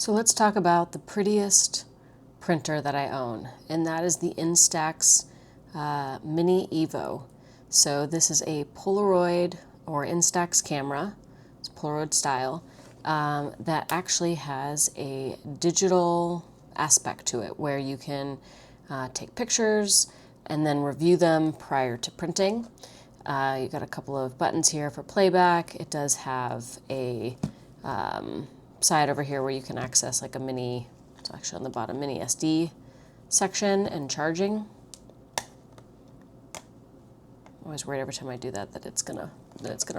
So let's talk about the prettiest printer that I own, and that is the INSTAX Mini EVO. So this is a Polaroid or INSTAX camera, it's Polaroid style, that actually has a digital aspect to it where you can take pictures and then review them prior to printing. You've got a couple of buttons here for playback. It does have a side over here where you can access like a mini, it's actually on the bottom, mini SD section and charging. I'm always worried every time I do that it's gonna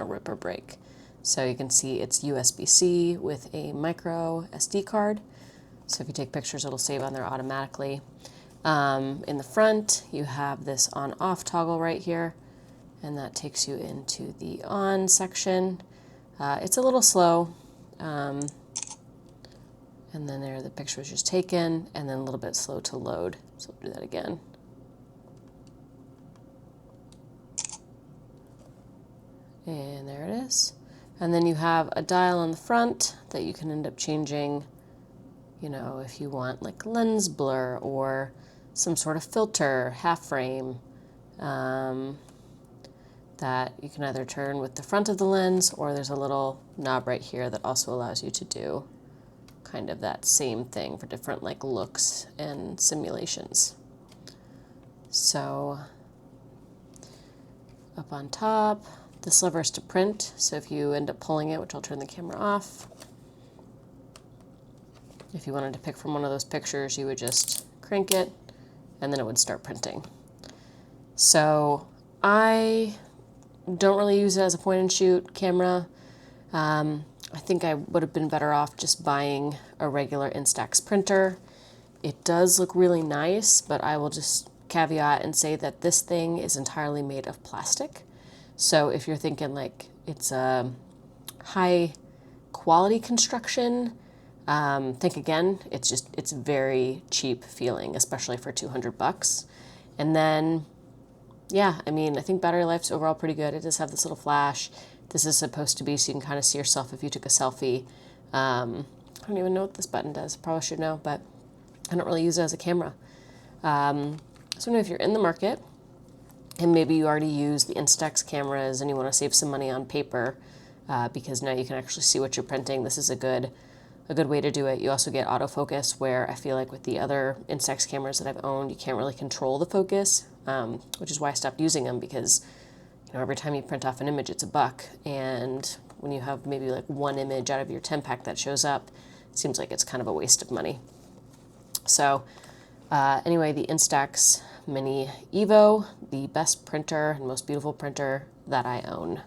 rip or break. So you can see it's USB-C with a micro SD card. So if you take pictures, it'll save on there automatically. In the front, you have this on-off toggle right here, and that takes you into the on section. It's a little slow. And then there the picture was just taken, and then a little bit slow to load. So we'll do that again. And there it is. And then you have a dial on the front that you can end up changing, you know, if you want like lens blur or some sort of filter, half frame, that you can either turn with the front of the lens, or there's a little knob right here that also allows you to do kind of that same thing for different like looks and simulations. So up on top, this lever is to print. So if you end up pulling it, which I'll turn the camera off, if you wanted to pick from one of those pictures, you would just crank it and then it would start printing. So I don't really use it as a point and shoot camera. I think I would have been better off just buying a regular INSTAX printer. It does look really nice, but I will just caveat and say that this thing is entirely made of plastic. So if you're thinking like it's a high quality construction, think again. It's very cheap feeling, especially for 200 bucks. And then, yeah, I mean, I think battery life's overall pretty good. It does have this little flash. This is supposed to be so you can kind of see yourself if you took a selfie. I don't even know what this button does. Probably should know, but I don't really use it as a camera. So if you're in the market and maybe you already use the INSTAX cameras and you want to save some money on paper, because now you can actually see what you're printing, this is a good way to do it. You also get autofocus, where I feel like with the other INSTAX cameras that I've owned, you can't really control the focus, which is why I stopped using them, because every time you print off an image, it's $1. And when you have maybe like one image out of your 10-pack that shows up, it seems like it's kind of a waste of money. So anyway, the INSTAX Mini EVO, the best printer and most beautiful printer that I own.